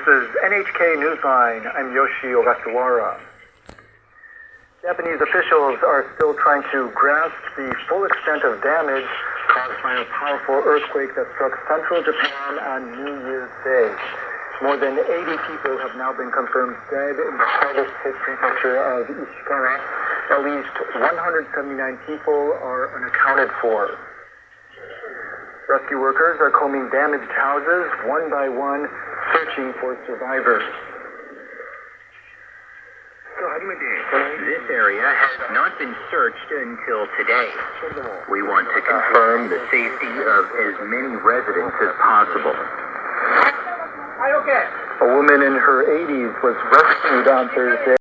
This is NHK Newsline. I'm Yoshi Ogasawara. Japanese officials are still trying to grasp the full extent of damage caused by a powerful earthquake that struck central Japan on New Year's Day. More than 80 people have now been confirmed dead in the hardest hit prefecture of Ishikawa. At least 179 people are unaccounted for. Rescue workers are combing damaged houses one by one, searching for survivors. This area has not been searched until today. We want to confirm the safety of as many residents as possible. A woman in her 80s was rescued on Thursday.